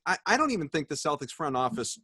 I don't even think the Celtics front office,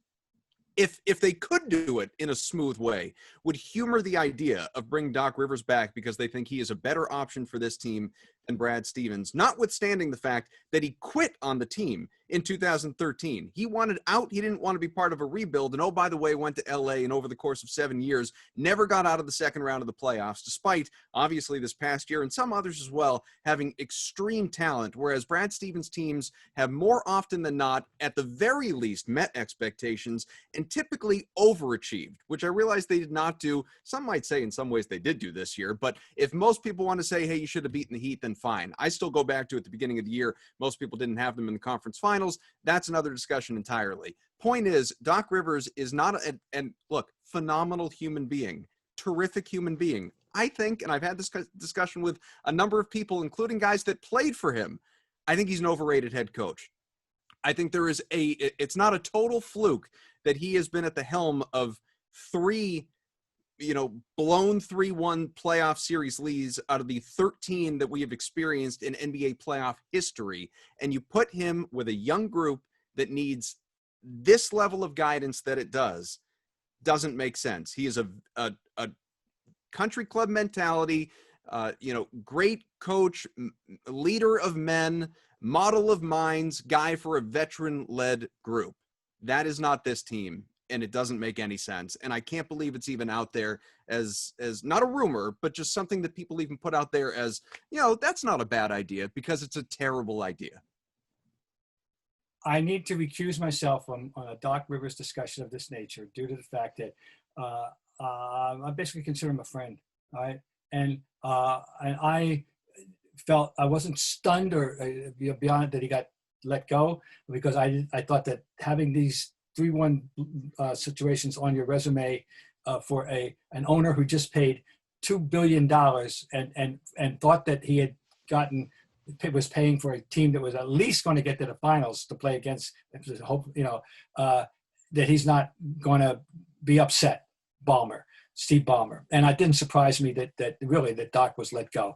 if they could do it in a smooth way, would humor the idea of bringing Doc Rivers back because they think he is a better option for this team than Brad Stevens, notwithstanding the fact that he quit on the team in 2013. He wanted out. He didn't want to be part of a rebuild. And oh, by the way, went to LA and over the course of 7 years, never got out of the second round of the playoffs, despite obviously this past year and some others as well having extreme talent. Whereas Brad Stevens' teams have more often than not, at the very least, met expectations and typically overachieved, which I realize they did not do. Some might say in some ways they did do this year. But if most people want to say, hey, you should have beaten the Heat, then fine. I still go back to at the beginning of the year, most people didn't have them in the conference finals. That's another discussion entirely. Point is, Doc Rivers is not, and look, phenomenal human being, terrific human being. I think, and I've had this discussion with a number of people, including guys that played for him, I think he's an overrated head coach. I think there is it's not a total fluke that he has been at the helm of three blown 3-1 playoff series leads out of the 13 that we have experienced in NBA playoff history. And you put him with a young group that needs this level of guidance that it doesn't make sense. He is a country club mentality, great coach, leader of men, model of minds, guy for a veteran-led group. That is not this team. And it doesn't make any sense. And I can't believe it's even out there as not a rumor, but just something that people even put out there as, that's not a bad idea, because it's a terrible idea. I need to recuse myself on a Doc Rivers discussion of this nature due to the fact that I basically consider him a friend, right? And I felt I wasn't stunned or beyond that he got let go, because I thought that having these 3-1 situations on your resume for an owner who just paid $2 billion and thought that he had was paying for a team that was at least going to get to the finals to play against, that he's not going to be upset. Steve Ballmer. And it didn't surprise me that Doc was let go.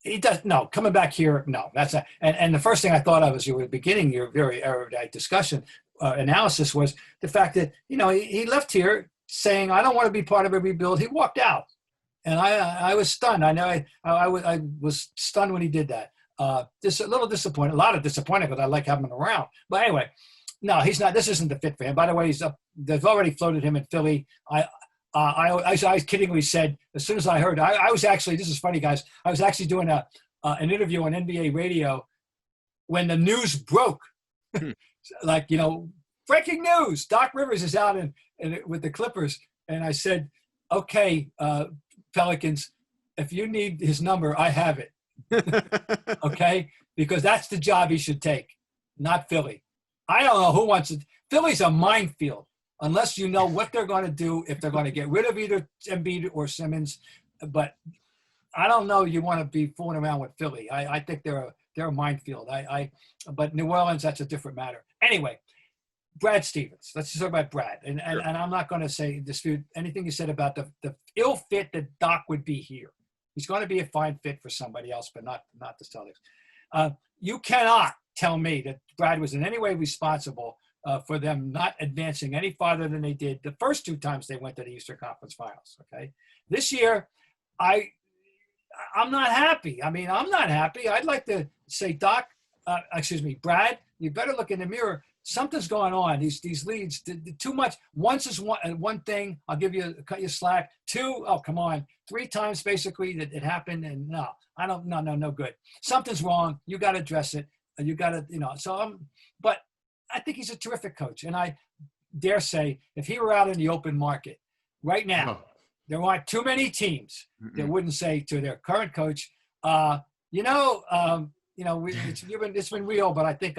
He does no coming back here. No, that's not. And the first thing I thought of as you were beginning your very erudite discussion analysis was the fact that he left here saying, "I don't want to be part of a rebuild." He walked out, and I was stunned. I know I was stunned when he did that. Just a little disappointed, a lot of disappointed, because I like having him around. But anyway, no, he's not. This isn't the fit for him. By the way, he's up. They've already floated him in Philly. I kiddingly said, as soon as I heard, I was actually, this is funny, guys, I was actually doing an interview on NBA radio when the news broke. Breaking news, Doc Rivers is out with the Clippers. And I said, okay, Pelicans, if you need his number, I have it. Okay? Because that's the job he should take, not Philly. I don't know who wants it. Philly's a minefield. Unless you know what they're going to do, if they're going to get rid of either Embiid or Simmons. But I don't know you want to be fooling around with Philly. I think they're a minefield. But New Orleans, that's a different matter. Anyway, Brad Stevens. Let's just talk about Brad. And I'm not going to dispute anything you said about the ill fit that Doc would be here. He's going to be a fine fit for somebody else, but not the Celtics. You cannot tell me that Brad was in any way responsible for them not advancing any farther than they did the first 2 times they went to the Eastern Conference Finals. Okay, this year, I'm not happy. I'm not happy. I'd like to say, Brad, you better look in the mirror. Something's going on. These leads, too much. Once is one thing. I'll cut you slack. 2, oh come on. 3 times basically that it happened, and no good. Something's wrong. You got to address it. You got to, but I think he's a terrific coach. And I dare say, if he were out in the open market right now, there aren't too many teams that wouldn't say to their current coach, it's been real, but I think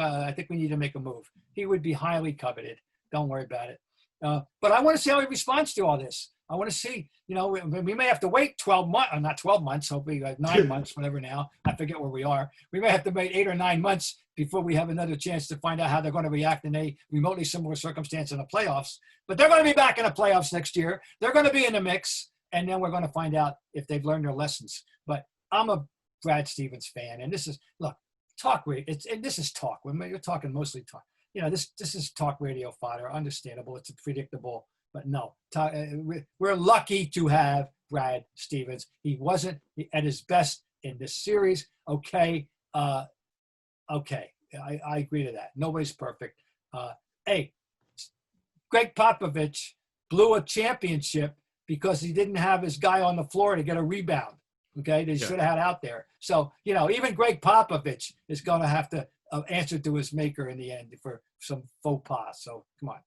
we need to make a move. He would be highly coveted. Don't worry about it. But I want to see how he responds to all this. I want to see, we may have to wait 12 months, not 12 months, hopefully like 9 months, whatever now. I forget where we are. We may have to wait 8 or 9 months before we have another chance to find out how they're going to react in a remotely similar circumstance in the playoffs. But they're going to be back in the playoffs next year. They're going to be in the mix, and then we're going to find out if they've learned their lessons. But I'm a Brad Stevens fan, and look, talk radio. And this is talk. You're talking mostly talk. You know, this is talk radio fodder. Understandable. It's predictable, but no. We're lucky to have Brad Stevens. He wasn't at his best in this series. Okay. Okay. I agree to that. Nobody's perfect. Hey, Greg Popovich blew a championship because he didn't have his guy on the floor to get a rebound. Okay, they should have had out there. So, you know, even Greg Popovich is going to have to answer to his maker in the end for some faux pas. So, come on.